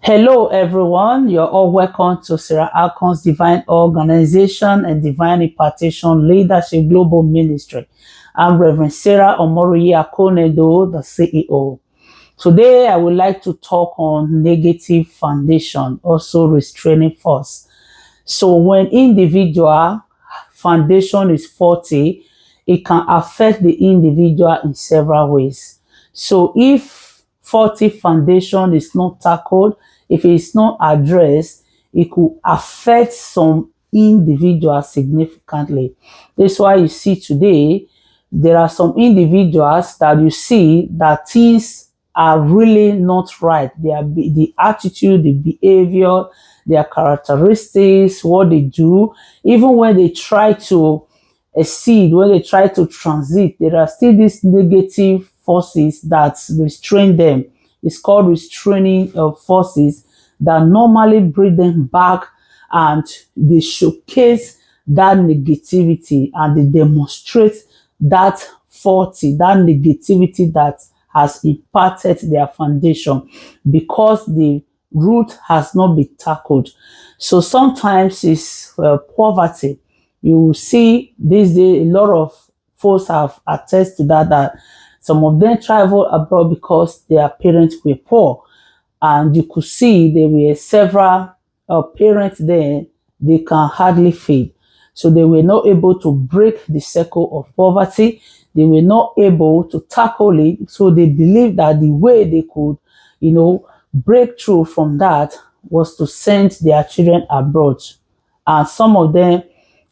Hello, everyone. You're all welcome to Sarah Alcon's Divine Organization and Divine Impartation Leadership Global Ministry. I'm Reverend Sarah Omoriyi Akonedo, the CEO. Today, I would like to talk on negative foundation, also restraining force. So, when individual foundation is faulty, it can affect the individual in several ways. So, if faulty foundation is not tackled, if it is not addressed, it could affect some individuals significantly. That's why you see today, there are some individuals that you see that things are really not right. The attitude, the behavior, their characteristics, what they do, even when they try to exceed, when they try to transit, there are still these negative forces that restrain them. It's called restraining forces that normally bring them back, and they showcase that negativity and they demonstrate that faulty, that negativity that has impacted their foundation because the root has not been tackled. So sometimes it's poverty. You will see these days a lot of folks have attest to that some of them travel abroad because their parents were poor, and you could see there were several parents there. They can hardly feed, so they were not able to break the circle of poverty. They were not able to tackle it, so they believed that the way they could, break through from that was to send their children abroad. And some of them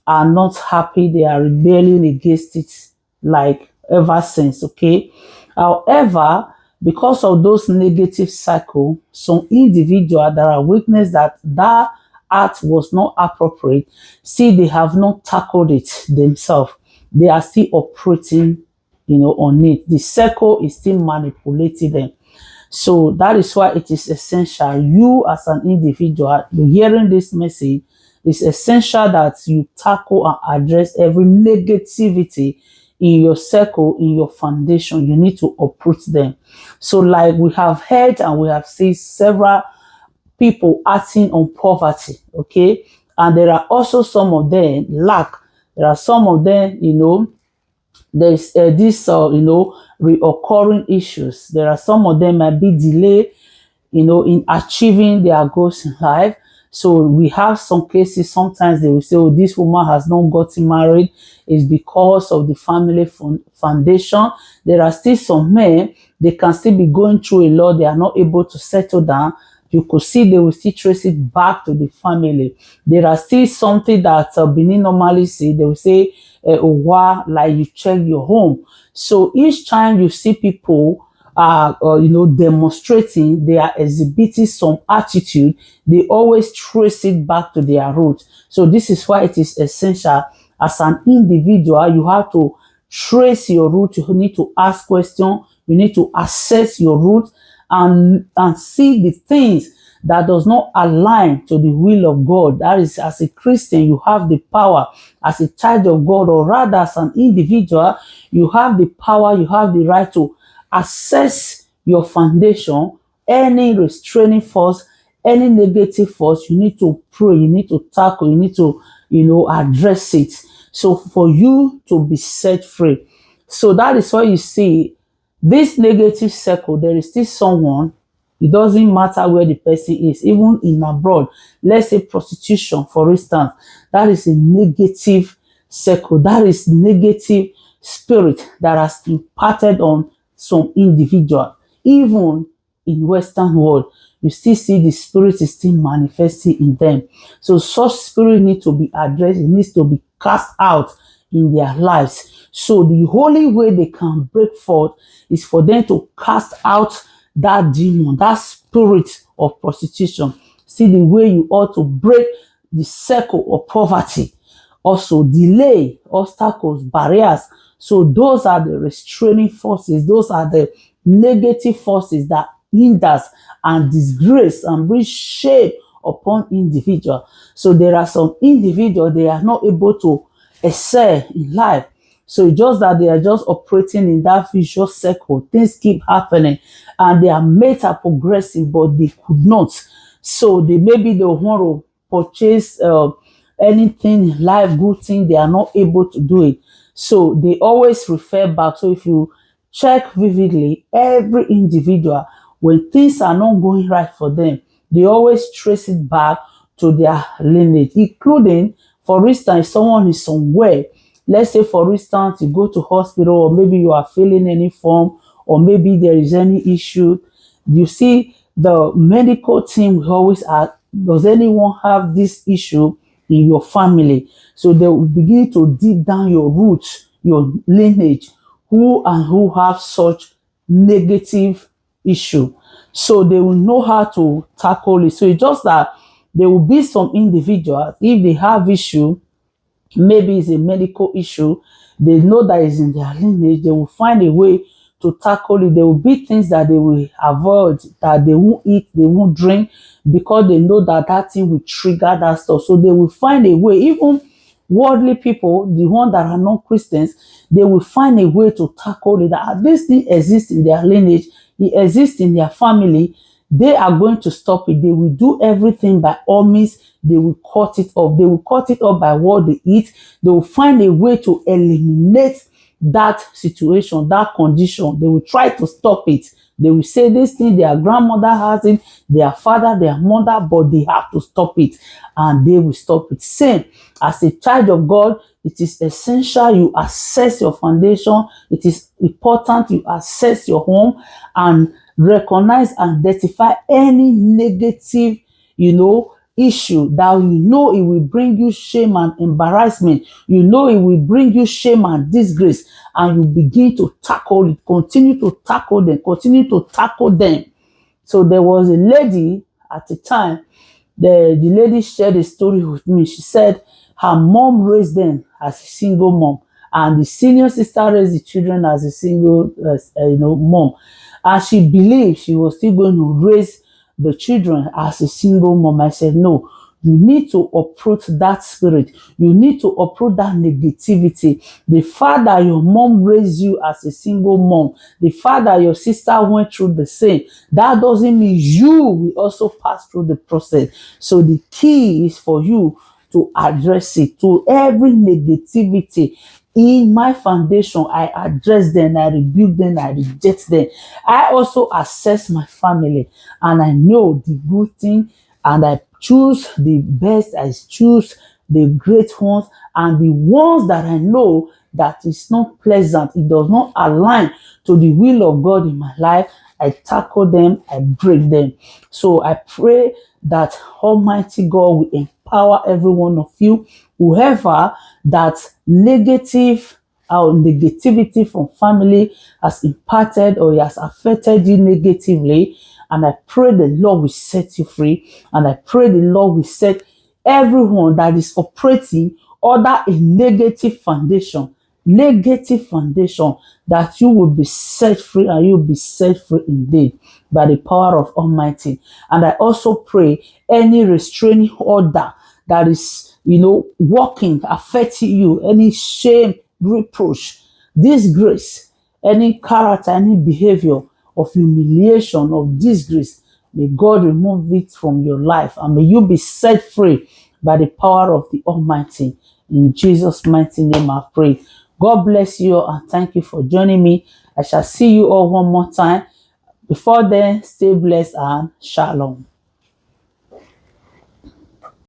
are not happy. They are rebelling against it like ever since. Okay. However, because of those negative cycle, some individual that are witness that act was not appropriate, see they have not tackled it themselves. They are still operating, on it. The circle is still manipulating them. So that is why it is essential. You as an individual, hearing this message, it's essential that you tackle and address every negativity in your circle, in your foundation. You need to uproot them. So, like we have heard and we have seen several people acting on poverty, okay? And there are also some of them lack. There are some of them, there's this, reoccurring issues. There are some of them might be delay, in achieving their goals in life. So we have some cases, sometimes they will say, oh, this woman has not gotten married. It's because of the family foundation. There are still some men, they can still be going through a lot. They are not able to settle down. You could see they will still trace it back to the family. There are still something that Benin normally say. They will say, like you check your home. So each time you see people demonstrating, they are exhibiting some attitude, they always trace it back to their root. So this is why it is essential as an individual. You have to trace your root. You need to ask questions. You need to assess your root and see the things that does not align to the will of God. That is, as a Christian, you have the power, as a child of God, or rather as an individual, you have the power, you have the right to assess your foundation. Any restraining force, any negative force, you need to pray, you need to tackle, you need to, address it. So for you to be set free. So that is why you see this negative circle, there is still someone, it doesn't matter where the person is, even in abroad. Let's say prostitution, for instance, that is a negative circle, that is negative spirit that has imparted on some individual. Even in Western world, you still see the spirit is still manifesting in them. So such spirit need to be addressed, it needs to be cast out in their lives. So the only way they can break forth is for them to cast out that demon, that spirit of prostitution. See the way you ought to break the circle of poverty. Also delay, obstacles, barriers. So those are the restraining forces. Those are the negative forces that hinders and disgrace and bring shame upon individual. So there are some individuals, they are not able to excel in life So it's just that they are just operating in that vicious circle. Things keep happening and their mates are progressing, but they could not. So they maybe they want to purchase anything in life, good thing, they are not able to do it. So they always refer back. So if you check vividly, every individual, when things are not going right for them, they always trace it back to their lineage, including, for instance, someone is somewhere. Let's say, for instance, you go to hospital, or maybe you are feeling any form, or maybe there is any issue. You see, the medical team will always ask, does anyone have this issue in your family? So they will begin to dig down your roots, your lineage, who and who have such negative issue. So they will know how to tackle it. So it's just that there will be some individuals, if they have issue, maybe it's a medical issue, they know that it's in their lineage, they will find a way to tackle it. There will be things that they will avoid, that they won't eat, they won't drink, because they know that that thing will trigger that stuff. So they will find a way. Even worldly people, the ones that are not Christians, they will find a way to tackle it. That this thing exists in their lineage, it exists in their family. They are going to stop it. They will do everything by all means. They will cut it off. They will cut it off by what they eat. They will find a way to eliminate that situation, that condition. They will try to stop it. They will say this thing, their grandmother has it, their father, their mother, but they have to stop it, and they will stop it. Same as a child of God, it is essential you assess your foundation. It is important you assess your home and recognize and identify any negative, issue that it will bring you shame and embarrassment. It will bring you shame and disgrace, and you begin to tackle it. Continue to tackle them. Continue to tackle them. So there was a lady at the time. The lady shared a story with me. She said her mom raised them as a single mom, and the senior sister raised the children as a single, mom. And she believed she was still going to raise the children as a single mom. I said, no, you need to uproot that spirit. You need to uproot that negativity. The fact that your mom raised you as a single mom, the fact that your sister went through the same, that doesn't mean you will also pass through the process. So the key is for you to address it. To every negativity in my foundation, I address them, I rebuke them, I reject them. I also assess my family, and I know the good thing, and I choose the best, I choose the great ones, and the ones that I know that is not pleasant, it does not align to the will of God in my life, I tackle them, I break them. So I pray that Almighty God will empower every one of you, whoever that negative or negativity from family has impacted or has affected you negatively. And I pray the Lord will set you free. And I pray the Lord will set everyone that is operating under a negative foundation, that you will be set free, and you will be set free indeed by the power of Almighty. And I also pray any restraining order that is, working, affecting you, any shame, reproach, disgrace, any character, any behavior of humiliation, of disgrace, may God remove it from your life, and may you be set free by the power of the Almighty. In Jesus' mighty name I pray. God bless you all, and thank you for joining me. I shall see you all one more time. Before then, stay blessed and shalom.